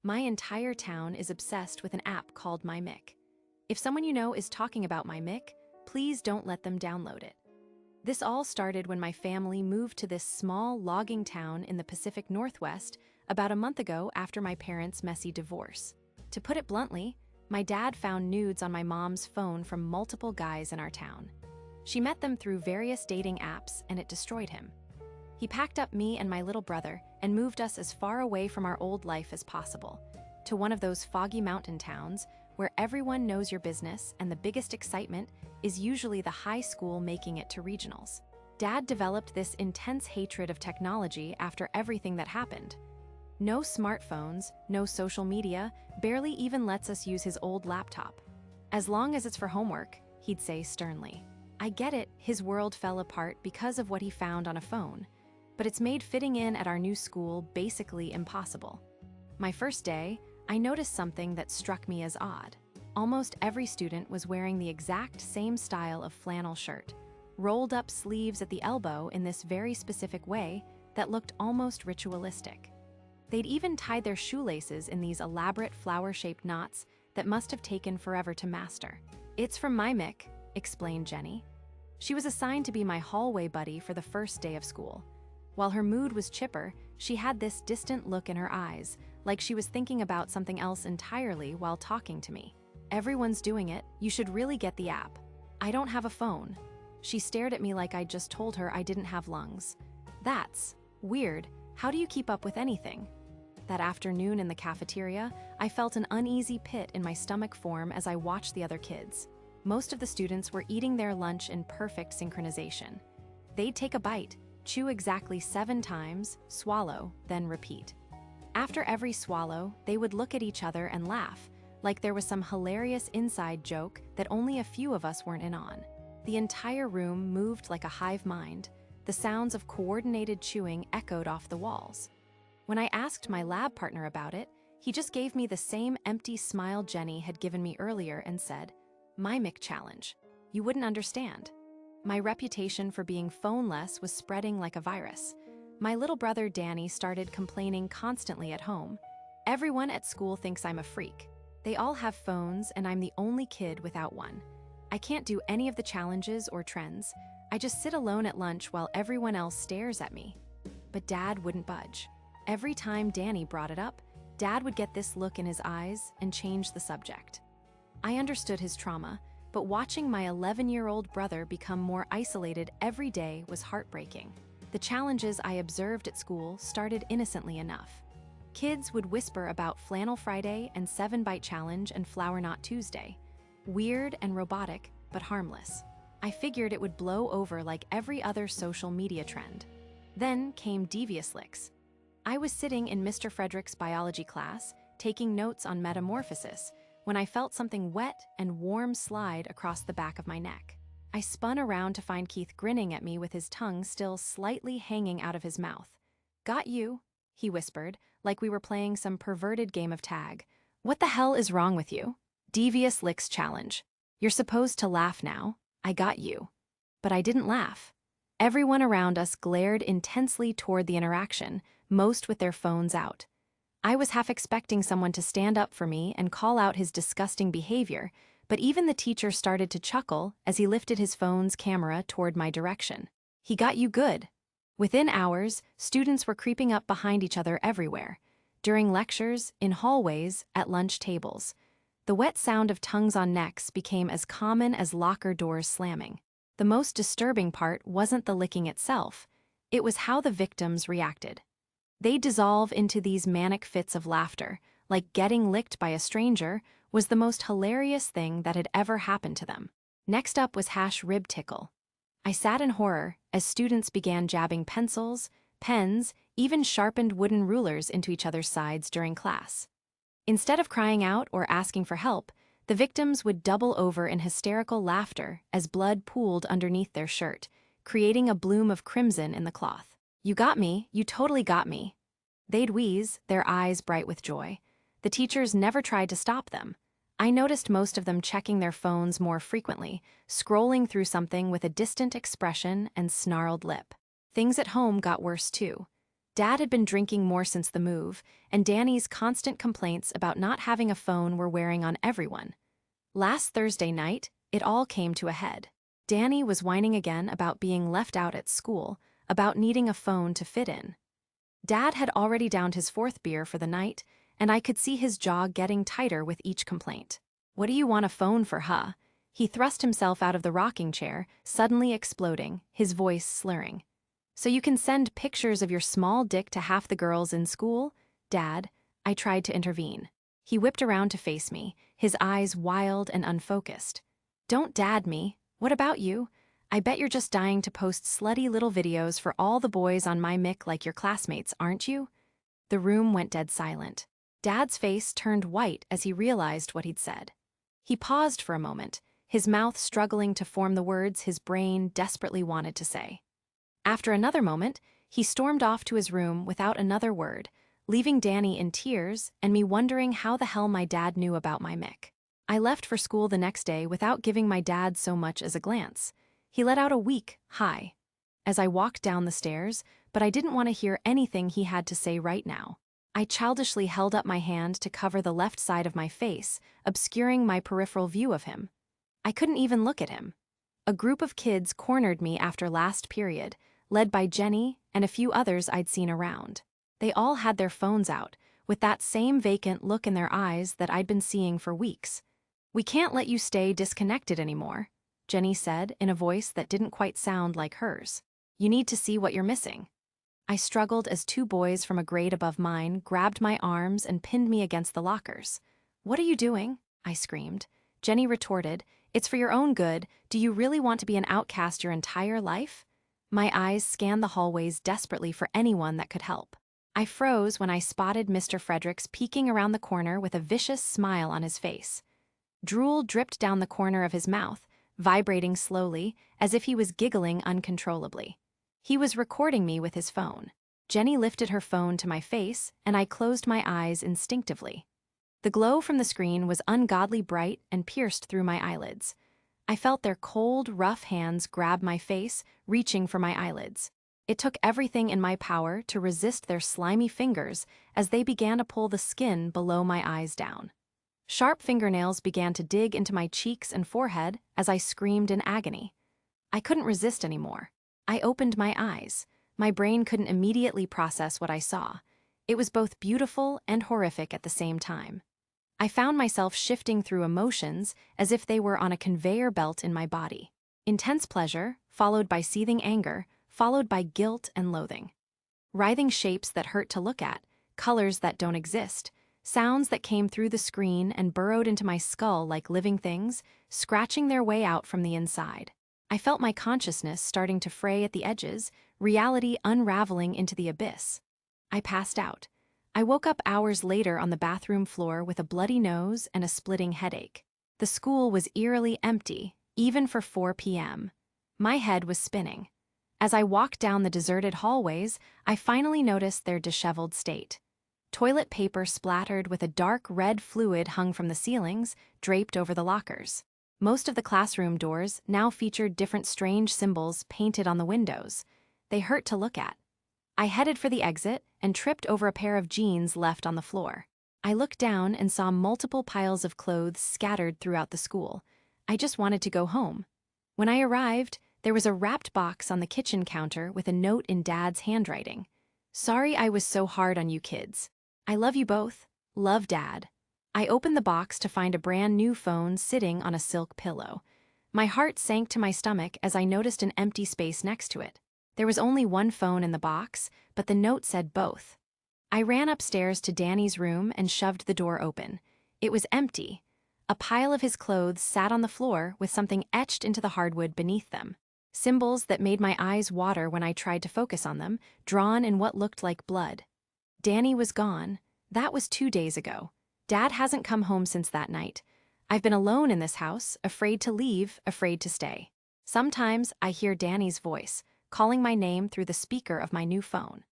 My entire town is obsessed with an app called MiMik. If someone you know is talking about MiMik, please don't let them download it. This all started when my family moved to this small logging town in the Pacific Northwest about a month ago after my parents' messy divorce. To put it bluntly, my dad found nudes on my mom's phone from multiple guys in our town. She met them through various dating apps and it destroyed him. He packed up me and my little brother and moved us as far away from our old life as possible, to one of those foggy mountain towns where everyone knows your business and the biggest excitement is usually the high school making it to regionals. Dad developed this intense hatred of technology after everything that happened. No smartphones, no social media, barely even lets us use his old laptop. As long as it's for homework, he'd say sternly. I get it, his world fell apart because of what he found on a phone, but it's made fitting in at our new school basically impossible. My first day, I noticed something that struck me as odd. Almost every student was wearing the exact same style of flannel shirt, rolled up sleeves at the elbow in this very specific way that looked almost ritualistic. They'd even tied their shoelaces in these elaborate flower-shaped knots that must have taken forever to master. It's from MiMik, explained Jenny. She was assigned to be my hallway buddy for the first day of school. While her mood was chipper, she had this distant look in her eyes, like she was thinking about something else entirely while talking to me. Everyone's doing it, you should really get the app. I don't have a phone. She stared at me like I'd just told her I didn't have lungs. That's weird. How do you keep up with anything? That afternoon in the cafeteria, I felt an uneasy pit in my stomach form as I watched the other kids. Most of the students were eating their lunch in perfect synchronization. They'd take a bite, chew exactly 7 times, swallow, then repeat. After every swallow, they would look at each other and laugh, like there was some hilarious inside joke that only a few of us weren't in on. The entire room moved like a hive mind. The sounds of coordinated chewing echoed off the walls. When I asked my lab partner about it, he just gave me the same empty smile Jenny had given me earlier and said, MiMik challenge. You wouldn't understand. My reputation for being phoneless was spreading like a virus. My little brother Danny started complaining constantly at home. Everyone at school thinks I'm a freak. They all have phones and I'm the only kid without one. I can't do any of the challenges or trends. I just sit alone at lunch while everyone else stares at me. But Dad wouldn't budge. Every time Danny brought it up, Dad would get this look in his eyes and change the subject. I understood his trauma, but watching my 11-year-old brother become more isolated every day was heartbreaking. The challenges I observed at school started innocently enough. Kids would whisper about Flannel Friday and 7-Bite Challenge and Flower Knot Tuesday. Weird and robotic, but harmless. I figured it would blow over like every other social media trend. Then came Devious Licks. I was sitting in Mr. Frederick's biology class, taking notes on metamorphosis, when I felt something wet and warm slide across the back of my neck. I spun around to find Keith grinning at me with his tongue still slightly hanging out of his mouth. Got you, he whispered, like we were playing some perverted game of tag. What the hell is wrong with you? Devious Licks challenge. You're supposed to laugh now. I got you. But I didn't laugh. Everyone around us glared intensely toward the interaction, most with their phones out. I was half expecting someone to stand up for me and call out his disgusting behavior, but even the teacher started to chuckle as he lifted his phone's camera toward my direction. He got you good. Within hours, students were creeping up behind each other everywhere. During lectures, in hallways, at lunch tables. The wet sound of tongues on necks became as common as locker doors slamming. The most disturbing part wasn't the licking itself. It was how the victims reacted. They'd dissolve into these manic fits of laughter, like getting licked by a stranger was the most hilarious thing that had ever happened to them. Next up was hash rib tickle. I sat in horror as students began jabbing pencils, pens, even sharpened wooden rulers into each other's sides during class. Instead of crying out or asking for help, the victims would double over in hysterical laughter as blood pooled underneath their shirt, creating a bloom of crimson in the cloth. You got me, you totally got me. They'd wheeze, their eyes bright with joy. The teachers never tried to stop them. I noticed most of them checking their phones more frequently, scrolling through something with a distant expression and snarled lip. Things at home got worse too. Dad had been drinking more since the move, and Danny's constant complaints about not having a phone were wearing on everyone. Last Thursday night, it all came to a head. Danny was whining again about being left out at school, about needing a phone to fit in. Dad had already downed his fourth beer for the night, and I could see his jaw getting tighter with each complaint. "What do you want a phone for, huh?" He thrust himself out of the rocking chair, suddenly exploding, his voice slurring. "So you can send pictures of your small dick to half the girls in school?" "Dad," I tried to intervene. He whipped around to face me, his eyes wild and unfocused. "Don't dad me. What about you? I bet you're just dying to post slutty little videos for all the boys on MiMik like your classmates, aren't you?" The room went dead silent. Dad's face turned white as he realized what he'd said. He paused for a moment, his mouth struggling to form the words his brain desperately wanted to say. After another moment, he stormed off to his room without another word, leaving Danny in tears and me wondering how the hell my dad knew about MiMik. I left for school the next day without giving my dad so much as a glance. He let out a weak "hi" as I walked down the stairs, but I didn't want to hear anything he had to say right now. I childishly held up my hand to cover the left side of my face, obscuring my peripheral view of him. I couldn't even look at him. A group of kids cornered me after last period, led by Jenny and a few others I'd seen around. They all had their phones out, with that same vacant look in their eyes that I'd been seeing for weeks. "We can't let you stay disconnected anymore," Jenny said in a voice that didn't quite sound like hers. "You need to see what you're missing." I struggled as two boys from a grade above mine grabbed my arms and pinned me against the lockers. "What are you doing?" I screamed. Jenny retorted, "It's for your own good. Do you really want to be an outcast your entire life?" My eyes scanned the hallways desperately for anyone that could help. I froze when I spotted Mr. Fredericks peeking around the corner with a vicious smile on his face. Drool dripped down the corner of his mouth, vibrating slowly, as if he was giggling uncontrollably. He was recording me with his phone. Jenny lifted her phone to my face, and I closed my eyes instinctively. The glow from the screen was ungodly bright and pierced through my eyelids. I felt their cold, rough hands grab my face, reaching for my eyelids. It took everything in my power to resist their slimy fingers as they began to pull the skin below my eyes down. Sharp fingernails began to dig into my cheeks and forehead as I screamed in agony. I couldn't resist anymore. I opened my eyes. My brain couldn't immediately process what I saw. It was both beautiful and horrific at the same time. I found myself shifting through emotions as if they were on a conveyor belt in my body. Intense pleasure, followed by seething anger, followed by guilt and loathing. Writhing shapes that hurt to look at, colors that don't exist, sounds that came through the screen and burrowed into my skull like living things, scratching their way out from the inside. I felt my consciousness starting to fray at the edges, reality unraveling into the abyss. I passed out. I woke up hours later on the bathroom floor with a bloody nose and a splitting headache. The school was eerily empty, even for 4 p.m. My head was spinning. As I walked down the deserted hallways, I finally noticed their disheveled state. Toilet paper splattered with a dark red fluid hung from the ceilings, draped over the lockers. Most of the classroom doors now featured different strange symbols painted on the windows. They hurt to look at. I headed for the exit and tripped over a pair of jeans left on the floor. I looked down and saw multiple piles of clothes scattered throughout the school. I just wanted to go home. When I arrived, there was a wrapped box on the kitchen counter with a note in Dad's handwriting. "Sorry I was so hard on you kids. I love you both. Love, Dad." I opened the box to find a brand new phone sitting on a silk pillow. My heart sank to my stomach as I noticed an empty space next to it. There was only one phone in the box, but the note said both. I ran upstairs to Danny's room and shoved the door open. It was empty. A pile of his clothes sat on the floor with something etched into the hardwood beneath them. Symbols that made my eyes water when I tried to focus on them, drawn in what looked like blood. Danny was gone. That was 2 days ago. Dad hasn't come home since that night. I've been alone in this house, afraid to leave, afraid to stay. Sometimes I hear Danny's voice, calling my name through the speaker of my new phone.